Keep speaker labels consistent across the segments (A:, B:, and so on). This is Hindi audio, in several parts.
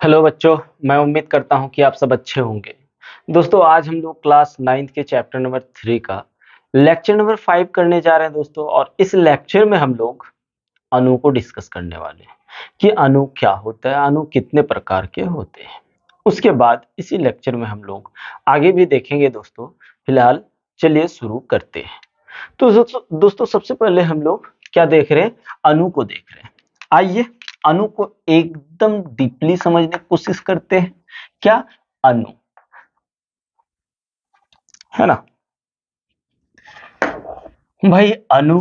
A: हेलो बच्चों, मैं उम्मीद करता हूं कि आप सब अच्छे होंगे। दोस्तों, आज हम लोग क्लास 9th के चैप्टर नंबर 3 का लेक्चर नंबर 5 करने जा रहे हैं दोस्तों। और इस लेक्चर में हम लोग अणु को डिस्कस करने वाले हैं कि अणु क्या होता है, अणु कितने प्रकार के होते हैं। उसके बाद इसी लेक्चर में हम लोग आगे भी देखेंगे दोस्तों। फिलहाल चलिए शुरू करते हैं। तो दोस्तों सबसे पहले हम लोग क्या देख रहे हैं, अणु को देख रहे हैं। आइए अणु को एकदम डीपली समझने की कोशिश करते हैं। क्या अणु है ना भाई, अणु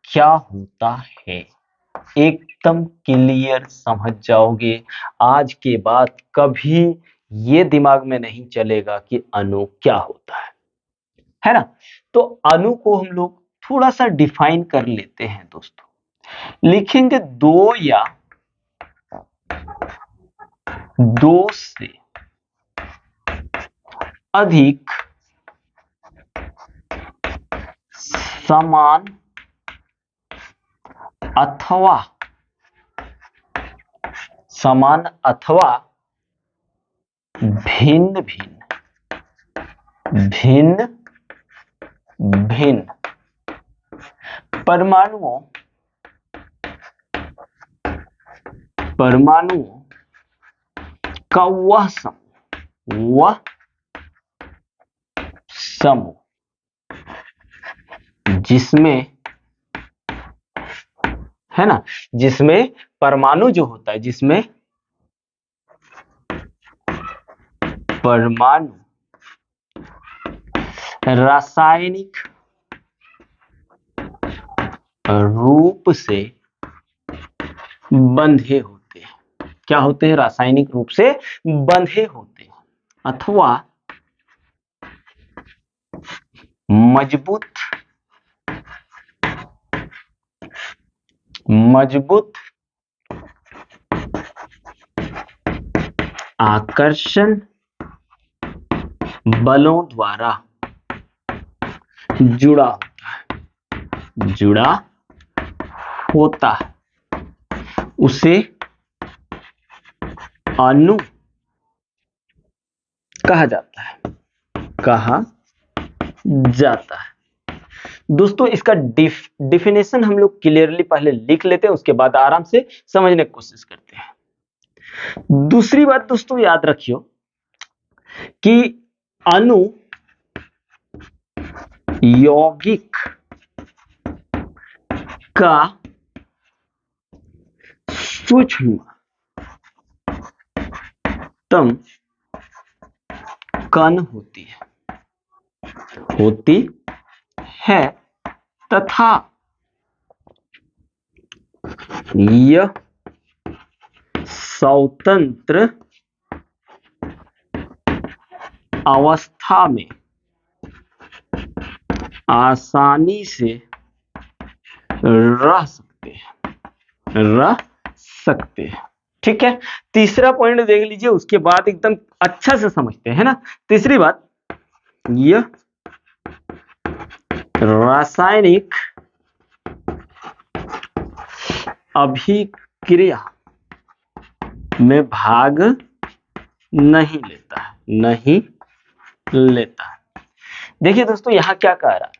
A: क्या होता है एकदम क्लियर समझ जाओगे। आज के बाद कभी ये दिमाग में नहीं चलेगा कि अणु क्या होता है ना। तो अणु को हम लोग थोड़ा सा डिफाइन कर लेते हैं दोस्तों। लिखेंगे दो से अधिक समान अथवा भिन्न भिन्न परमाणुओं का वह समूह जिसमें है ना, जिसमें परमाणु जो होता है, जिसमें परमाणु रासायनिक रूप से बंधे होते हैं। क्या होते हैं? रासायनिक रूप से बंधे होते हैं अथवा मजबूत आकर्षण बलों द्वारा जुड़ा होता है। उसे अणु कहा जाता है। दोस्तों, इसका डिफिनेशन हम लोग क्लियरली पहले लिख लेते हैं, उसके बाद आराम से समझने की कोशिश करते हैं। दूसरी बात दोस्तों याद रखियो कि अणु यौगिक का सूक्ष्मतम कण होती है तथा यह स्वतंत्र अवस्था में आसानी से रह सकते हैं। ठीक है, तीसरा पॉइंट देख लीजिए, उसके बाद एकदम अच्छा से समझते हैं ना। तीसरी बात, यह रासायनिक अभिक्रिया में भाग नहीं लेता। देखिए दोस्तों, यहां क्या कह रहा है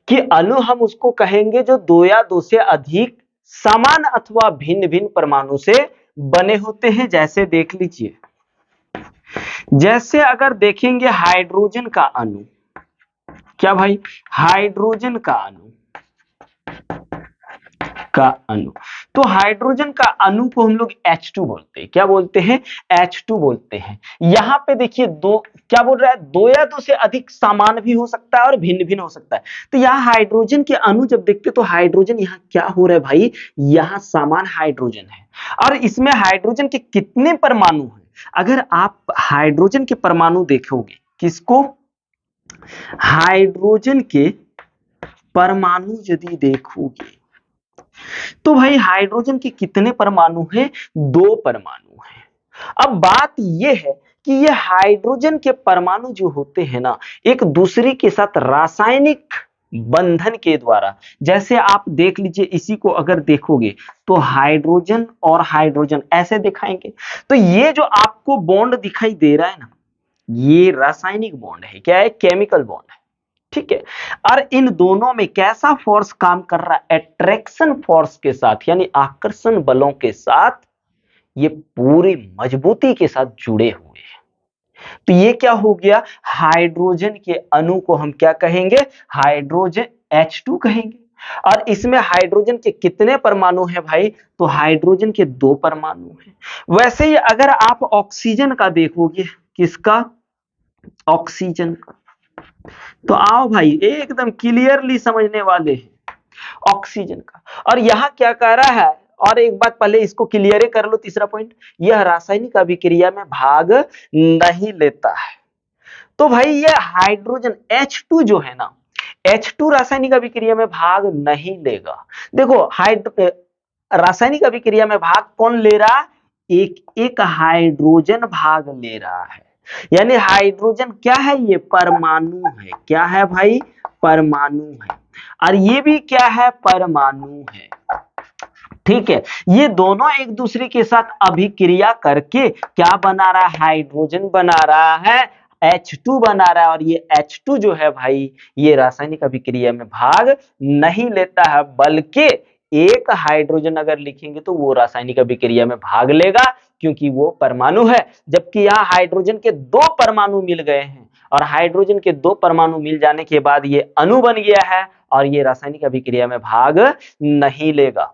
A: कि अणु हम उसको कहेंगे जो दो या दो से अधिक समान अथवा भिन्न भिन्न परमाणु से बने होते हैं। जैसे देख लीजिए, जैसे अगर देखेंगे हाइड्रोजन का अणु, क्या भाई, हाइड्रोजन का अणु, तो हाइड्रोजन का अणु को हम लोग H2 बोलते हैं। क्या बोलते हैं? H2 बोलते हैं। यहां पे देखिए दो, क्या बोल रहा है, दो या दो से अधिक समान भी हो सकता है और भिन्न भिन्न हो सकता है। तो यहाँ हाइड्रोजन के अणु जब देखते तो हाइड्रोजन यहाँ क्या हो रहा है भाई, यहाँ समान हाइड्रोजन है। और इसमें हाइड्रोजन के कितने परमाणु हैं? अगर आप हाइड्रोजन के परमाणु देखोगे, किसको? हाइड्रोजन के परमाणु यदि देखोगे तो भाई हाइड्रोजन के कितने परमाणु हैं? 2 परमाणु हैं। अब बात यह है कि ये हाइड्रोजन के परमाणु जो होते हैं ना, एक दूसरे के साथ रासायनिक बंधन के द्वारा। जैसे आप देख लीजिए, इसी को अगर देखोगे तो हाइड्रोजन और हाइड्रोजन ऐसे दिखाएंगे, तो ये जो आपको बॉन्ड दिखाई दे रहा है ना, ये रासायनिक बॉन्ड है। क्या है? केमिकल बॉन्ड है। ठीक है। और इन दोनों में कैसा फोर्स काम कर रहा है? अट्रैक्शन फोर्स के साथ, यानी आकर्षण बलों के साथ ये पूरी मजबूती के साथ जुड़े हुए हैं। तो ये क्या हो गया? हाइड्रोजन के अणु को हम क्या कहेंगे? हाइड्रोजन H2 कहेंगे। और इसमें हाइड्रोजन के कितने परमाणु हैं भाई? तो हाइड्रोजन के 2 परमाणु हैं। वैसे ही अगर आप ऑक्सीजन का देखोगे, किसका? ऑक्सीजन का। तो आओ भाई, एकदम क्लियरली समझने वाले हैं ऑक्सीजन का। और यहां क्या कह रहा है? और एक बात पहले इसको क्लियर कर लो, तीसरा पॉइंट, यह रासायनिक अभिक्रिया में भाग नहीं लेता है। तो भाई ये हाइड्रोजन H2 जो है ना, H2 रासायनिक अभिक्रिया में भाग नहीं लेगा। देखो, रासायनिक अभिक्रिया में भाग कौन ले रहा? एक एक हाइड्रोजन भाग ले रहा है। यानी हाइड्रोजन क्या है? ये परमाणु है। क्या है भाई? परमाणु है। और ये भी क्या है? परमाणु है। ठीक है। ये दोनों एक दूसरे के साथ अभिक्रिया करके क्या बना रहा है? हाइड्रोजन बना रहा है, H2 बना रहा है। और ये H2 जो है भाई, ये रासायनिक अभिक्रिया में भाग नहीं लेता है, बल्कि एक हाइड्रोजन अगर लिखेंगे तो वो रासायनिक अभिक्रिया में भाग लेगा, क्योंकि वो परमाणु है। जबकि यहाँ हाइड्रोजन के 2 परमाणु मिल गए हैं, और हाइड्रोजन के 2 परमाणु मिल जाने के बाद ये अणु बन गया है, और ये रासायनिक अभिक्रिया में भाग नहीं लेगा।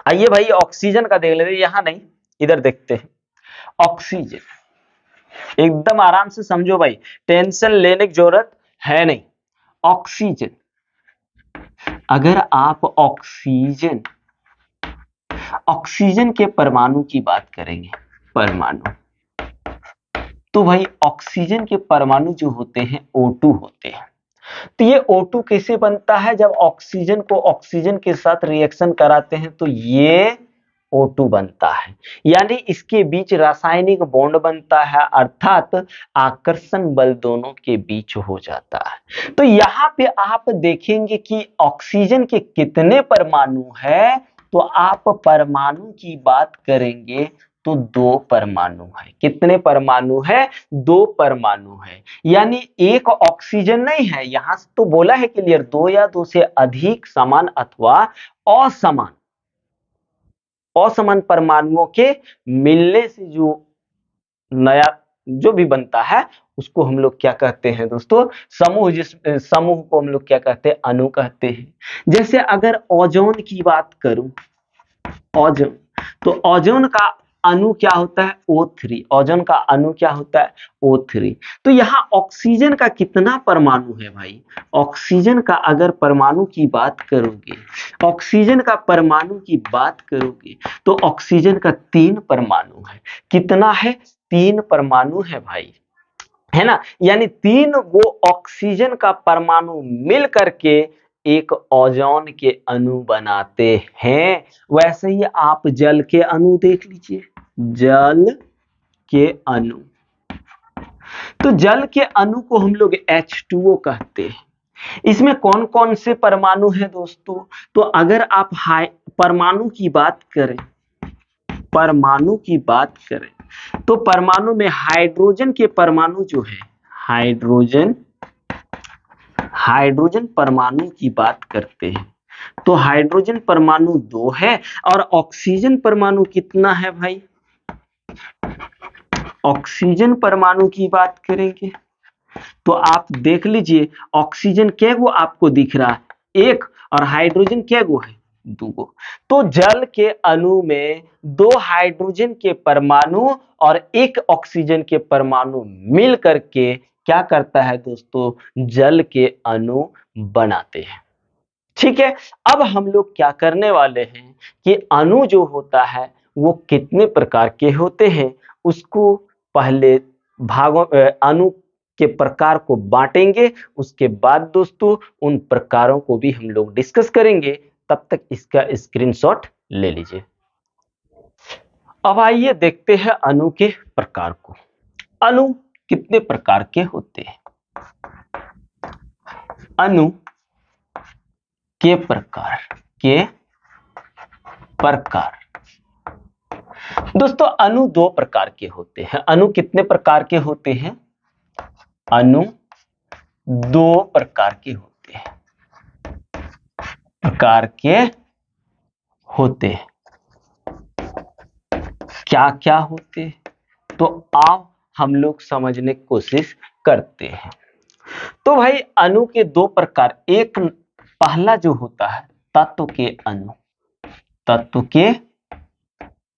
A: आइए भाई ऑक्सीजन का देख लेते हैं। यहां नहीं, इधर देखते हैं। ऑक्सीजन एकदम आराम से समझो भाई, टेंशन लेने की जरूरत है नहीं। ऑक्सीजन, अगर आप ऑक्सीजन ऑक्सीजन के परमाणु की बात करेंगे, परमाणु, तो भाई ऑक्सीजन के परमाणु जो होते हैं O2 होते हैं। तो ये O2 कैसे बनता है? जब ऑक्सीजन को ऑक्सीजन के साथ रिएक्शन कराते हैं तो ये O2 बनता है। यानी इसके बीच रासायनिक बॉन्ड बनता है, अर्थात आकर्षण बल दोनों के बीच हो जाता है। तो यहाँ पे आप देखेंगे कि ऑक्सीजन के कितने परमाणु है, तो आप परमाणु की बात करेंगे तो 2 परमाणु है। कितने परमाणु है? 2 परमाणु है। यानी एक ऑक्सीजन नहीं है, यहां से तो बोला है क्लियर, 2 या 2 से अधिक समान अथवा असमान असमान परमाणुओं के मिलने से जो नया जो भी बनता है, उसको हम लोग क्या कहते हैं दोस्तों? समूह। जिस समूह को हम लोग क्या कहते हैं? अणु कहते हैं। जैसे अगर ओजोन की बात करूं, ओजोन, तो ओजोन का अणु क्या होता है? O3। ओजोन का अणु क्या होता है? O3। तो यहाँ ऑक्सीजन का कितना परमाणु है भाई? ऑक्सीजन का अगर परमाणु की बात करोगे, ऑक्सीजन का परमाणु की बात करोगे, तो ऑक्सीजन का 3 परमाणु है। कितना है? 3 परमाणु है भाई, है ना। यानी 3 वो ऑक्सीजन का परमाणु मिल करके एक ओजोन के अणु बनाते हैं। वैसे ही आप जल के अणु देख लीजिए, जल के अणु, तो जल के अणु को हम लोग H2O कहते हैं। इसमें कौन कौन से परमाणु हैं दोस्तों? तो अगर आप परमाणु की बात करें, परमाणु की बात करें, तो परमाणु में हाइड्रोजन के परमाणु जो है, हाइड्रोजन परमाणु की बात करते हैं, तो हाइड्रोजन परमाणु 2 है। और ऑक्सीजन परमाणु कितना है भाई? ऑक्सीजन परमाणु की बात करेंगे तो आप देख लीजिए, ऑक्सीजन क्या वो आपको दिख रहा है? 1। और हाइड्रोजन क्या वो है? 2। तो जल के अणु में 2 हाइड्रोजन के परमाणु और 1 ऑक्सीजन के परमाणु मिल करके क्या करता है दोस्तों? जल के अणु बनाते हैं। ठीक है। अब हम लोग क्या करने वाले हैं कि अणु जो होता है वो कितने प्रकार के होते हैं, उसको पहले भागों अणु के प्रकार को बांटेंगे। उसके बाद दोस्तों उन प्रकारों को भी हम लोग डिस्कस करेंगे। तब तक इसका स्क्रीनशॉट ले लीजिए। अब आइए देखते हैं अणु के प्रकार को। अणु कितने प्रकार के होते हैं? अणु के प्रकार। दोस्तों अणु दो प्रकार के होते हैं। अणु कितने प्रकार के होते हैं? अणु दो प्रकार के होते हैं। क्या क्या होते हैं? तो आओ हम लोग समझने की कोशिश करते हैं। तो भाई अणु के दो प्रकार, एक पहला जो होता है तत्व के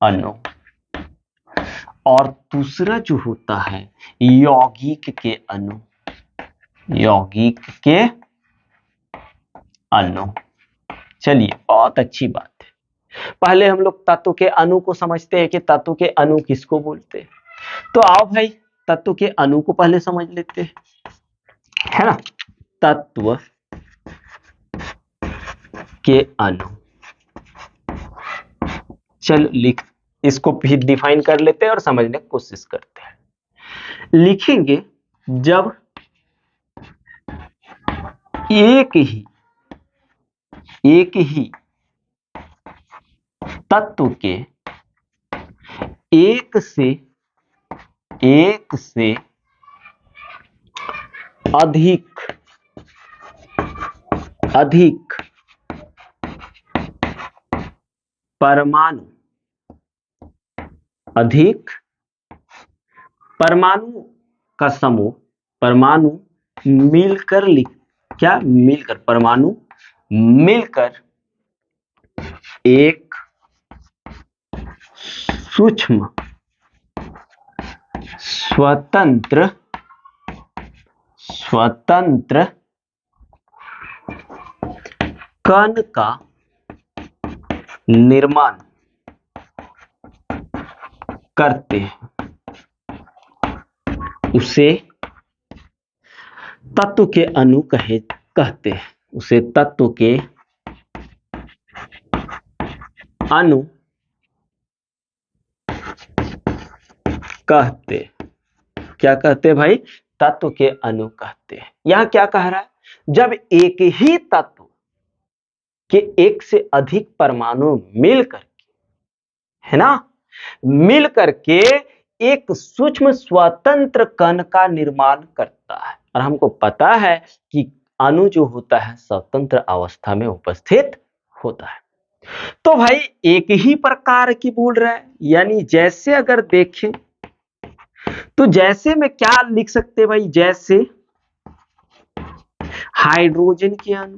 A: अणु, और दूसरा जो होता है यौगिक के अणु। चलिए बहुत अच्छी बात है। पहले हम लोग तत्व के अणु को समझते हैं कि तत्व के अणु किसको बोलते हैं। तो आओ भाई तत्व के अणु को पहले समझ लेते हैं, है ना। तत्व के अणु, चलो इसको भी डिफाइन कर लेते हैं और समझने की कोशिश करते हैं। लिखेंगे जब एक ही तत्व के एक से अधिक परमाणु का समूह, परमाणु मिलकर एक सूक्ष्म स्वतंत्र कण का निर्माण करते हैं, उसे तत्व के अणु कहते हैं। उसे तत्व के अणु कहते। क्या कहते भाई? तत्व के अणु कहते हैं। यहां क्या कह रहा है? जब एक ही तत्व के एक से अधिक परमाणु मिलकर, है ना, मिलकर के एक सूक्ष्म स्वतंत्र कण का निर्माण करता है। और हमको पता है कि अणु जो होता है स्वतंत्र अवस्था में उपस्थित होता है। तो भाई एक ही प्रकार की बोल रहा है, यानी जैसे अगर देखें तो जैसे में क्या लिख सकते भाई? जैसे हाइड्रोजन के अणु,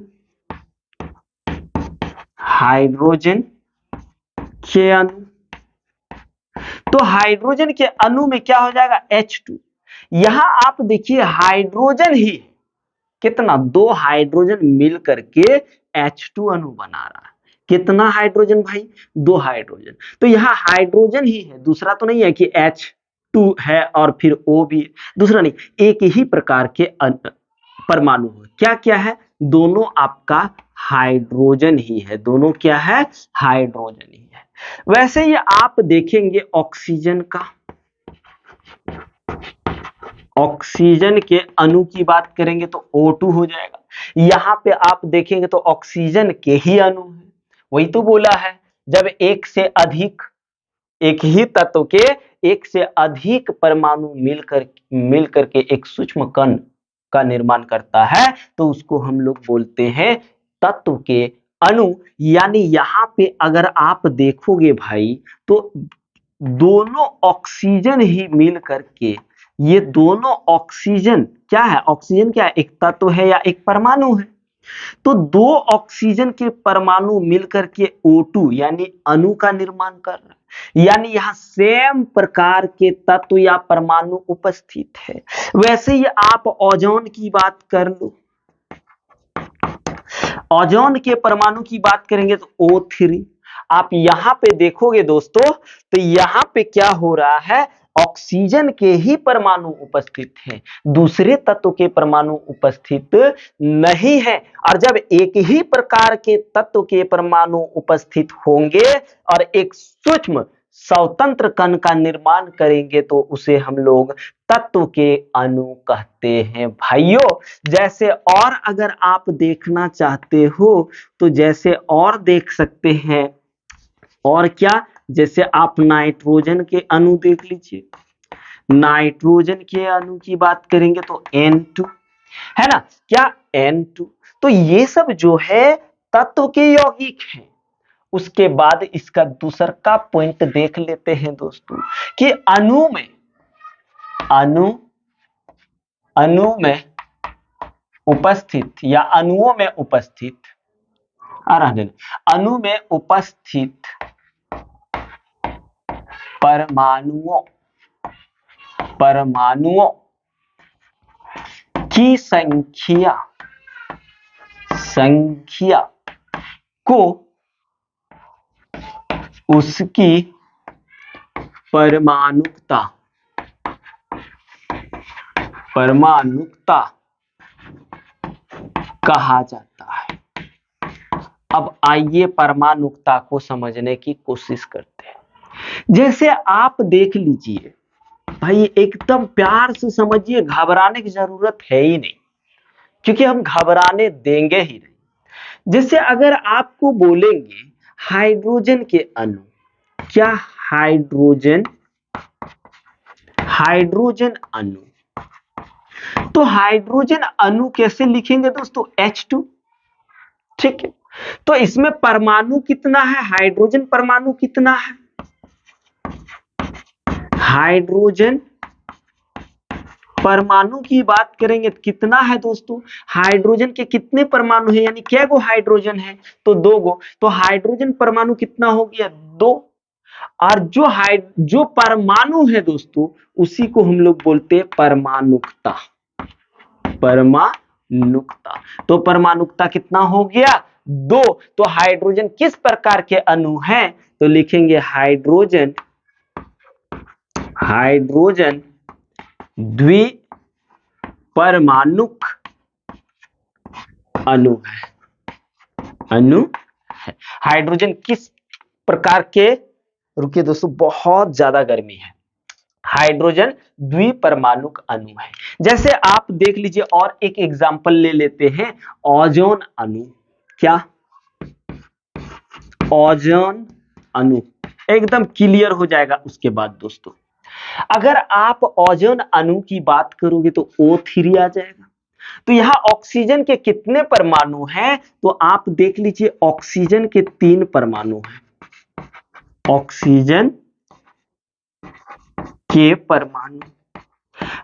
A: तो हाइड्रोजन के अणु में क्या हो जाएगा? H2। यहां आप देखिए हाइड्रोजन ही कितना, दो हाइड्रोजन मिलकर के H2 अणु बना रहा है। कितना हाइड्रोजन भाई? दो हाइड्रोजन। तो यहाँ हाइड्रोजन ही है, दूसरा तो नहीं है कि H2 है और फिर O भी, दूसरा नहीं, एक ही प्रकार के परमाणु हो। क्या क्या है? दोनों आपका हाइड्रोजन ही है, दोनों क्या है? हाइड्रोजन ही है। वैसे ही आप देखेंगे ऑक्सीजन का, ऑक्सीजन के अणु की बात करेंगे तो O2 हो जाएगा। यहां पे आप देखेंगे तो ऑक्सीजन के ही अणु है, वही तो बोला है जब एक ही तत्व के एक से अधिक परमाणु मिलकर के एक सूक्ष्म कण का निर्माण करता है तो उसको हम लोग बोलते हैं तत्व के अणु। यानी यहां पे अगर आप देखोगे भाई तो दोनों ऑक्सीजन ही मिलकर के, ये दोनों ऑक्सीजन क्या है? ऑक्सीजन क्या है? एक तत्व है या एक परमाणु है। तो दो ऑक्सीजन के परमाणु मिलकर के O2 यानी अणु का निर्माण कर रहा है। यानी यहां सेम प्रकार के तत्व या परमाणु उपस्थित है। वैसे ही आप ओजोन की बात कर लो, ओजोन के परमाणु की बात करेंगे तो O3। आप यहां पे देखोगे दोस्तों तो यहां पे क्या हो रहा है? ऑक्सीजन के ही परमाणु उपस्थित हैं, दूसरे तत्व के परमाणु उपस्थित नहीं है। और जब एक ही प्रकार के तत्व के परमाणु उपस्थित होंगे और एक सूक्ष्म स्वतंत्र कण का निर्माण करेंगे तो उसे हम लोग तत्व के अणु कहते हैं भाइयों। जैसे और अगर आप देखना चाहते हो तो जैसे और देख सकते हैं, और क्या, जैसे आप नाइट्रोजन के अणु देख लीजिए, नाइट्रोजन के अणु की बात करेंगे तो N2 है ना, क्या N2। तो ये सब जो है तत्व के यौगिक हैं। उसके बाद इसका दूसरा का पॉइंट देख लेते हैं दोस्तों कि अणु में अणु अणु में उपस्थित या अणुओं में उपस्थित अणु में उपस्थित परमाणुओं की संख्या को उसकी परमाणुकता कहा जाता है। अब आइए परमाणुकता को समझने की कोशिश करते हैं। जैसे आप देख लीजिए भाई, एकदम प्यार से समझिए, घबराने की जरूरत है ही नहीं, क्योंकि हम घबराने देंगे ही नहीं। जैसे अगर आपको बोलेंगे हाइड्रोजन के अणु, क्या हाइड्रोजन अणु, तो हाइड्रोजन अणु कैसे लिखेंगे दोस्तों? H2, ठीक है। तो इसमें परमाणु कितना है, हाइड्रोजन परमाणु कितना है? हाइड्रोजन परमाणु की बात करेंगे तो कितना है दोस्तों? हाइड्रोजन के कितने परमाणु है, यानी क्या गो हाइड्रोजन है? तो 2 गो। तो हाइड्रोजन परमाणु कितना हो गया? 2। और जो परमाणु है दोस्तों, उसी को हम लोग बोलते हैं परमाणुकता। तो परमाणुकता कितना हो गया? 2। तो हाइड्रोजन किस प्रकार के अणु हैं? तो लिखेंगे हाइड्रोजन द्विपरमाणुक अणु है। हाइड्रोजन किस प्रकार के, रुकिए दोस्तों बहुत ज्यादा गर्मी है, हाइड्रोजन द्विपरमाणुक अणु है। जैसे आप देख लीजिए और एक एग्जांपल ले लेते हैं, ओजोन अणु। क्या? ओजोन अणु एकदम क्लियर हो जाएगा उसके बाद दोस्तों। अगर आप ओजोन अणु की बात करोगे तो O3 आ जाएगा। तो यहां ऑक्सीजन के कितने परमाणु हैं? तो आप देख लीजिए ऑक्सीजन के 3 परमाणु हैं। ऑक्सीजन के परमाणु,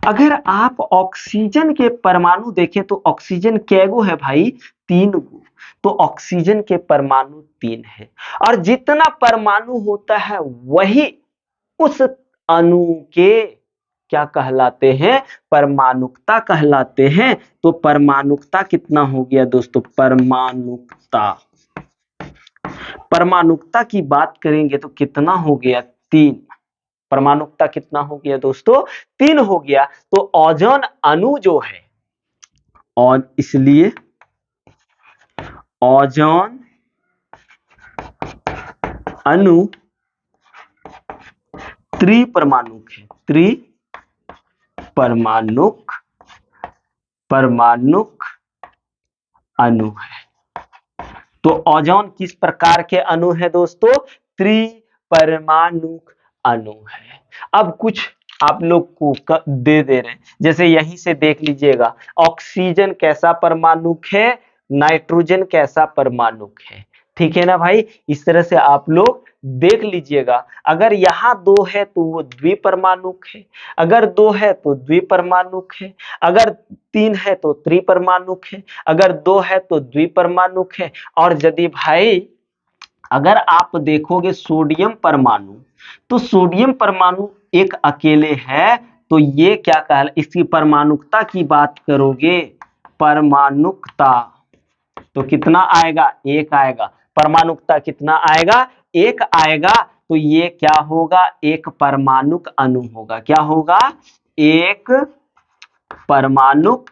A: अगर आप ऑक्सीजन के परमाणु देखें तो ऑक्सीजन कैगो है भाई? 3 गो। तो ऑक्सीजन के परमाणु 3 है, और जितना परमाणु होता है वही उस अणु के क्या कहलाते हैं? परमाणुकता कहलाते हैं। तो परमाणुकता कितना हो गया दोस्तों? परमाणुकता की बात करेंगे तो कितना हो गया? 3। परमाणुकता कितना हो गया दोस्तों? 3 हो गया। तो ओजोन अणु जो है, और इसलिए ओजोन अणु त्रिपरमाणुक है। परमाणुक अणु है। तो ओजोन किस प्रकार के अणु है दोस्तों? त्रिपरमाणुक अणु है। अब कुछ आप लोग को दे रहे हैं, जैसे यहीं से देख लीजिएगा, ऑक्सीजन कैसा परमाणुक है, नाइट्रोजन कैसा परमाणुक है, ठीक है ना भाई? इस तरह से आप लोग देख लीजिएगा। अगर यहाँ 2 है तो वो द्विपरमाणुक है, अगर 2 है तो द्विपरमाणुक है, अगर 3 है तो त्रिपरमाणुक है, अगर 2 है तो द्विपरमाणुक है। और यदि भाई अगर आप देखोगे सोडियम परमाणु, तो सोडियम परमाणु एक अकेले है, तो ये क्या कहला, इसकी परमाणुकता की बात करोगे, परमाणुकता, तो कितना आएगा? 1 आएगा। परमाणुकता कितना आएगा? 1 आएगा। तो ये क्या होगा? एक परमाणुक अणु होगा। क्या होगा? एक परमाणुक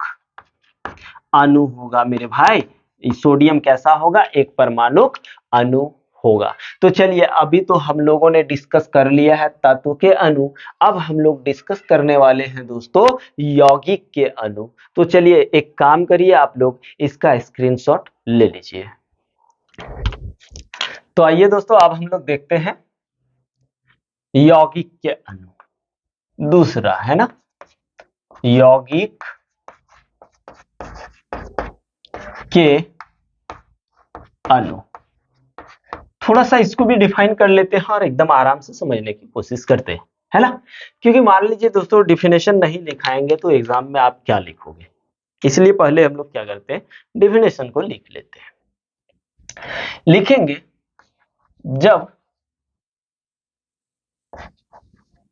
A: अणु होगा मेरे भाई। सोडियम कैसा होगा? एक परमाणुक अणु होगा। तो चलिए, अभी तो हम लोगों ने डिस्कस कर लिया है तत्व के अणु। अब हम लोग डिस्कस करने वाले हैं दोस्तों यौगिक के अणु। तो चलिए एक काम करिए, आप लोग इसका स्क्रीनशॉट ले लीजिए। तो आइए दोस्तों, अब हम लोग देखते हैं यौगिक के अणु। दूसरा है ना, यौगिक के अणु। थोड़ा सा इसको भी डिफाइन कर लेते हैं और एकदम आराम से समझने की कोशिश करते हैं, है ना। क्योंकि मान लीजिए दोस्तों डिफिनेशन नहीं लिखाएंगे तो एग्जाम में आप क्या लिखोगे, इसलिए पहले हम लोग क्या करते हैं, डिफिनेशन को लिख लेते हैं। लिखेंगे, जब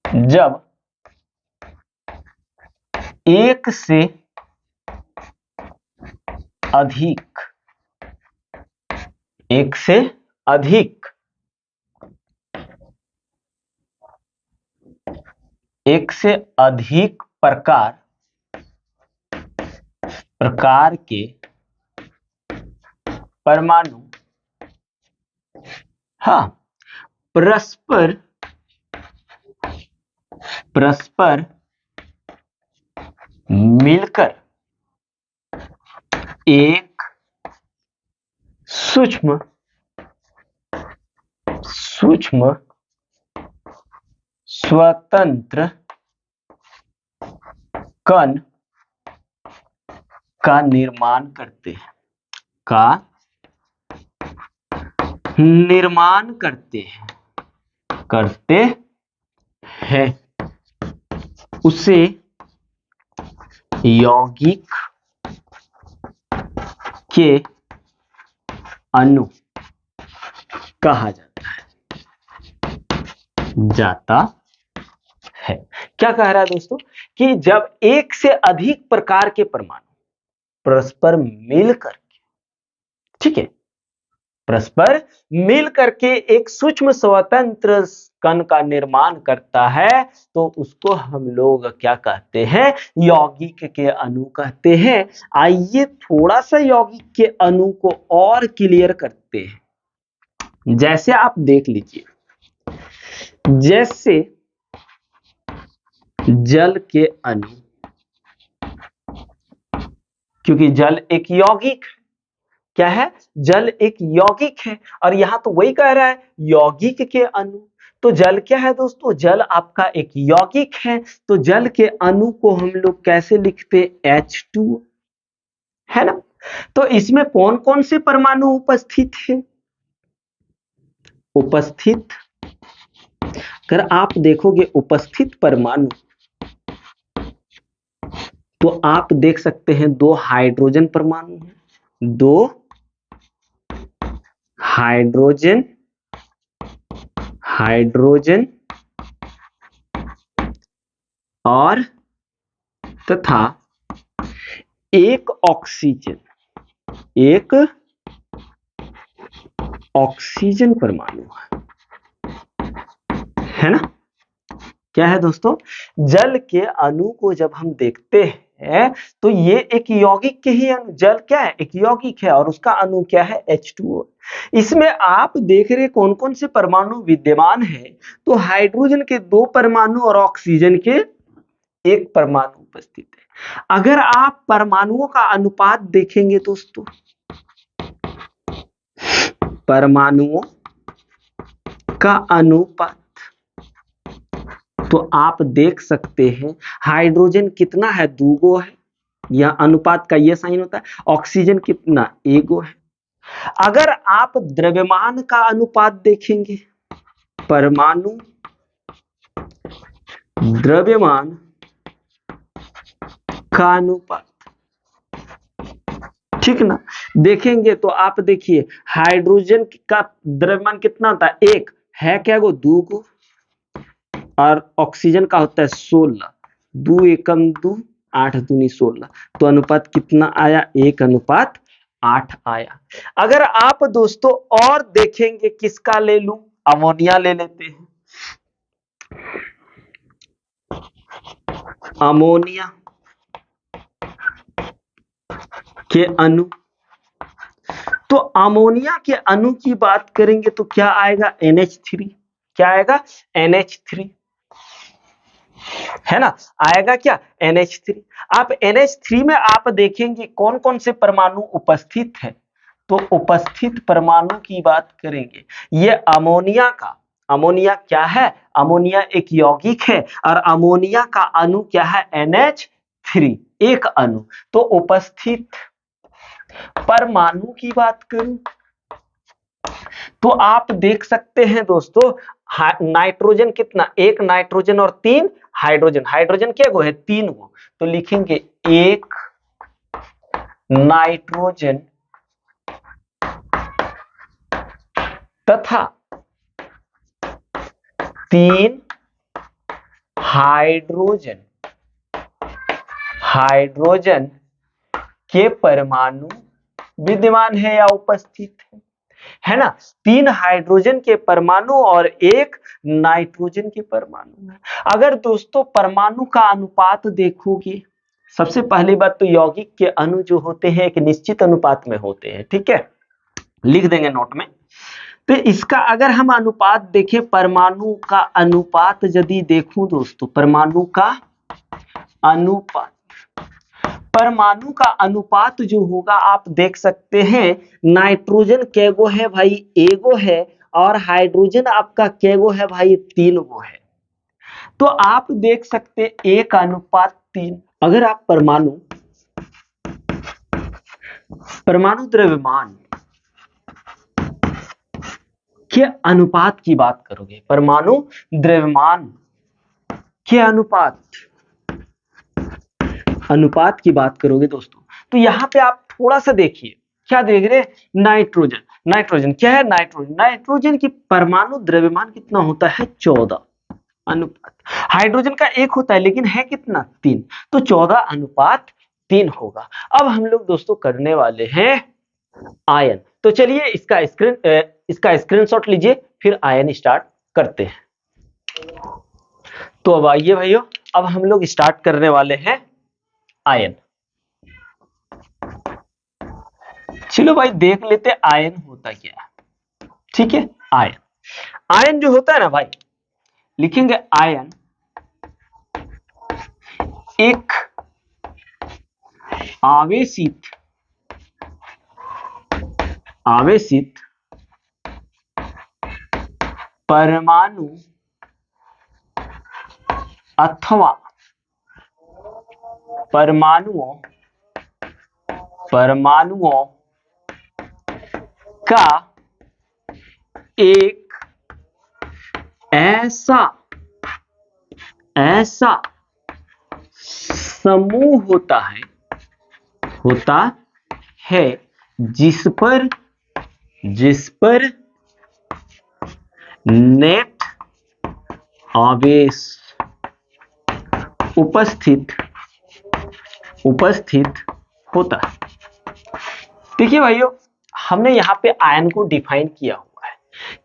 A: जब एक से अधिक एक से अधिक एक से अधिक प्रकार के परमाणु हाँ परस्पर मिलकर एक सूक्ष्म स्वतंत्र कण का निर्माण करते हैं उसे यौगिक के अणु कहा जाता है। क्या कह रहा है दोस्तों कि जब एक से अधिक प्रकार के परमाणु परस्पर मिलकर, ठीक है, परस्पर मिल करके एक सूक्ष्म स्वतंत्र कण का निर्माण करता है तो उसको हम लोग क्या कहते हैं, यौगिक के अणु कहते हैं। आइए थोड़ा सा यौगिक के अणु को और क्लियर करते हैं। जैसे आप देख लीजिए, जैसे जल के अणु, क्योंकि जल एक यौगिक है, क्या है, जल एक यौगिक है, और यहां तो वही कह रहा है यौगिक के अणु। तो जल क्या है दोस्तों, जल आपका एक यौगिक है। तो जल के अणु को हम लोग कैसे लिखते, H2, है ना। तो इसमें कौन कौन से परमाणु उपस्थित है, अगर आप देखोगे उपस्थित परमाणु तो आप देख सकते हैं दो हाइड्रोजन परमाणु हैं, दो हाइड्रोजन और तथा एक ऑक्सीजन परमाणु है ना। क्या है दोस्तों, जल के अणु को जब हम देखते हैं तो ये एक यौगिक के ही अणु, जल क्या है, एक यौगिक है और उसका अणु क्या है, H2O। इसमें आप देख रहे कौन कौन से परमाणु विद्यमान है, तो हाइड्रोजन के 2 परमाणु और ऑक्सीजन के 1 परमाणु उपस्थित है। अगर आप परमाणुओं का अनुपात देखेंगे दोस्तों, परमाणुओं का अनुपात, तो आप देख सकते हैं हाइड्रोजन कितना है, 2 गो है, यह अनुपात का यह साइन होता है। ऑक्सीजन कितना, 1 गो है। अगर आप द्रव्यमान का अनुपात देखेंगे, परमाणु द्रव्यमान का अनुपात, ठीक ना, देखेंगे तो आप देखिए हाइड्रोजन का द्रव्यमान कितना होता है, 1 है, क्या गो, 2 गो, और ऑक्सीजन का होता है 16, 2 एकम 2, 8 दूनी 16, तो अनुपात कितना आया, 1:8 आया। अगर आप दोस्तों और देखेंगे, किसका ले लूं, अमोनिया ले लेते हैं। अमोनिया के अणु, तो अमोनिया के अणु की बात करेंगे तो क्या आएगा, NH3। क्या आएगा, NH3, है ना, आएगा क्या, NH3। आप NH3 में आप देखेंगे कौन कौन से परमाणु उपस्थित है, तो उपस्थित परमाणु की बात करेंगे। ये अमोनिया का, अमोनिया क्या है, अमोनिया एक यौगिक है और अमोनिया का अणु क्या है, NH3, एक अणु। तो उपस्थित परमाणु की बात करूं तो आप देख सकते हैं दोस्तों, नाइट्रोजन कितना, एक नाइट्रोजन और 3 हाइड्रोजन। हाइड्रोजन क्या गो है, 3 गो। तो लिखेंगे एक नाइट्रोजन तथा 3 हाइड्रोजन, हाइड्रोजन के परमाणु विद्यमान है या उपस्थित है ना। 3 हाइड्रोजन के परमाणु और एक नाइट्रोजन के परमाणु है। अगर दोस्तों परमाणु का अनुपात देखोगे, सबसे पहली बात तो यौगिक के अणु जो होते हैं एक निश्चित अनुपात में होते हैं, ठीक है, लिख देंगे नोट में। तो इसका अगर हम अनुपात देखें, परमाणु का अनुपात यदि देखूं दोस्तों, परमाणु का अनुपात, परमाणु का अनुपात जो होगा आप देख सकते हैं, नाइट्रोजन कैगो है भाई, एगो है, और हाइड्रोजन आपका कैगो है भाई, 3 गो है। तो आप देख सकते 1:3। अगर आप परमाणु, परमाणु द्रव्यमान के अनुपात की बात करोगे, परमाणु द्रव्यमान के अनुपात की बात करोगे दोस्तों, तो यहां पे आप थोड़ा सा देखिए, क्या देख रहे हैं, नाइट्रोजन, नाइट्रोजन क्या है, नाइट्रोजन, नाइट्रोजन की परमाणु द्रव्यमान कितना होता है, 14 अनुपात। हाइड्रोजन का 1 होता है लेकिन है कितना, 3, तो 14:3 होगा। अब हम लोग दोस्तों करने वाले हैं आयन। तो चलिए इसका स्क्रीनशॉट लीजिए, फिर आयन स्टार्ट करते हैं। तो अब आइए भाइयों, अब हम लोग स्टार्ट करने वाले हैं आयन। चलो भाई देख लेते आयन होता क्या है, ठीक है। आयन, आयन जो होता है ना भाई, लिखेंगे आयन एक आवेशित परमाणु अथवा परमाणुओं का एक ऐसा समूह होता है जिस पर नेट आवेश उपस्थित होता है। देखिए भाइयों, हमने यहाँ पे आयन को डिफाइन किया हुआ है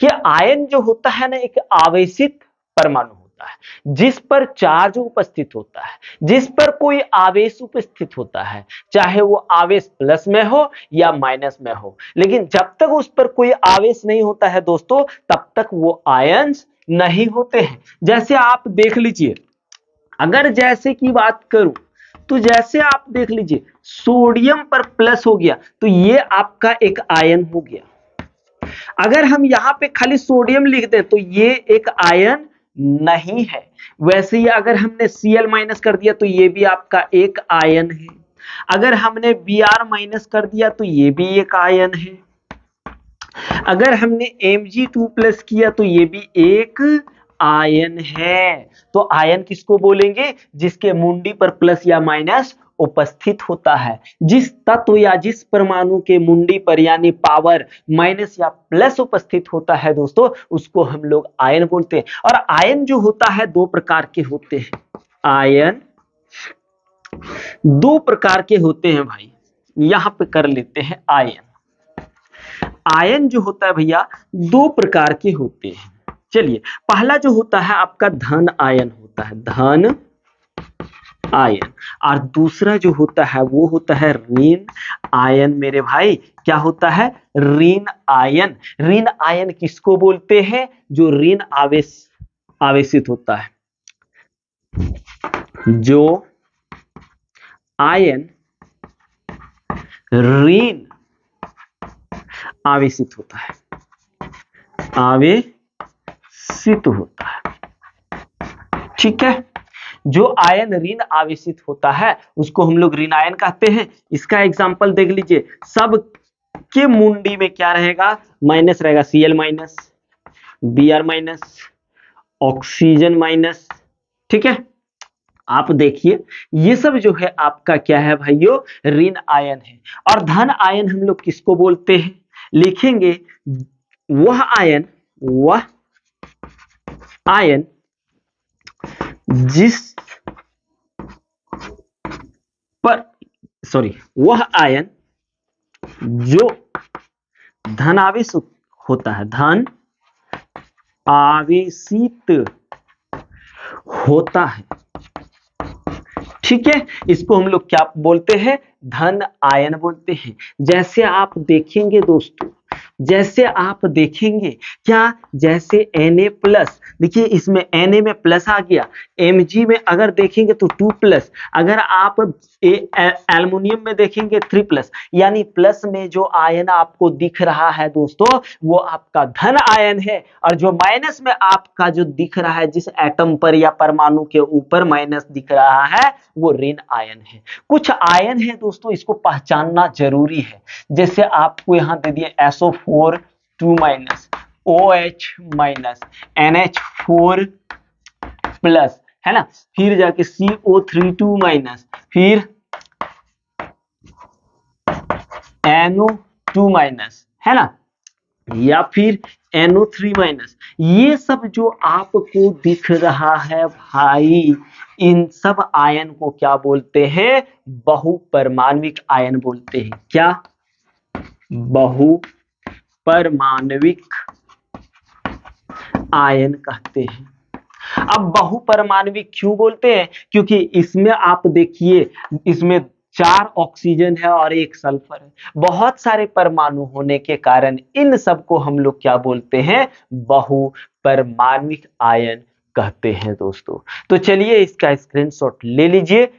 A: कि आयन जो होता है ना, एक आवेशित परमाणु होता है जिस पर चार्ज उपस्थित होता है, जिस पर कोई आवेश उपस्थित होता है, चाहे वो आवेश प्लस में हो या माइनस में हो, लेकिन जब तक उस पर कोई आवेश नहीं होता है दोस्तों, तब तक वो आयन्स नहीं होते हैं। जैसे आप देख लीजिए, अगर जैसे की बात करूं तो जैसे आप देख लीजिए, सोडियम पर प्लस हो गया तो ये आपका एक आयन हो गया। अगर हम यहां पे खाली सोडियम लिख दें तो ये एक आयन नहीं है। वैसे ही अगर हमने Cl माइनस कर दिया तो ये भी आपका एक आयन है। अगर हमने Br माइनस कर दिया तो ये भी एक आयन है। अगर हमने Mg2 प्लस किया तो ये भी एक आयन है। तो आयन किसको बोलेंगे, जिसके मुंडी पर प्लस या माइनस उपस्थित होता है। जिस तत्व या जिस परमाणु के मुंडी पर यानी पावर माइनस या प्लस उपस्थित होता है दोस्तों, उसको हम लोग आयन बोलते हैं। और आयन जो होता है 2 प्रकार के होते हैं। आयन 2 प्रकार के होते हैं भाई, यहां पे कर लेते हैं आयन। आयन जो होता है भैया 2 प्रकार के होते हैं। चलिए, पहला जो होता है आपका धन आयन होता है, धन आयन, और दूसरा जो होता है वो होता है ऋण आयन मेरे भाई क्या होता है? ऋण आयन। ऋण आयन किसको बोलते हैं? जो ऋण आवेशित होता है, जो आयन ऋण आवेशित होता है, आवेशित होता है। ठीक है, जो आयन ऋण आवेशित होता है उसको हम लोग ऋण आयन कहते हैं। इसका एग्जांपल देख लीजिए, सब के मुंडी में क्या रहेगा? माइनस रहेगा, Cl minus, Br minus, oxygen minus. ठीक है, आप देखिए ये सब जो है आपका क्या है भाइयों? ऋण आयन है। और धन आयन हम लोग किसको बोलते हैं? लिखेंगे वह आयन जिस पर वह आयन जो धन आवेशित होता है, धन आवेशित होता है। ठीक है, इसको हम लोग क्या बोलते हैं? धन आयन बोलते हैं। जैसे आप देखेंगे दोस्तों, जैसे आप देखेंगे क्या, जैसे Na+, देखिए इसमें Na में प्लस आ गया, Mg में अगर देखेंगे तो 2+, अगर आप एल्युमिनियम में देखेंगे 3+, यानी प्लस में जो आयन आपको दिख रहा है दोस्तों वो आपका धन आयन है, और जो माइनस में आपका जो दिख रहा है, जिस एटम पर या परमाणु के ऊपर माइनस दिख रहा है, वो ऋण आयन है। कुछ आयन है दोस्तों, इसको पहचानना जरूरी है। जैसे आपको यहां दे दिए SO4 2-, OH-, NH4+, है ना, फिर जाके CO3 2-, फिर NO2-, है ना, या फिर NO3-। ये सब जो आपको दिख रहा है भाई, इन सब आयन को क्या बोलते हैं? बहुपरमाणविक आयन बोलते हैं। क्या? बहुपरमाणविक आयन कहते हैं। अब बहुपरमाणविक क्यों बोलते हैं? क्योंकि इसमें आप देखिए, इसमें 4 ऑक्सीजन है और 1 सल्फर है। बहुत सारे परमाणु होने के कारण इन सबको हम लोग क्या बोलते हैं? बहुपरमाणविक आयन कहते हैं दोस्तों। तो चलिए इसका स्क्रीनशॉट ले लीजिए।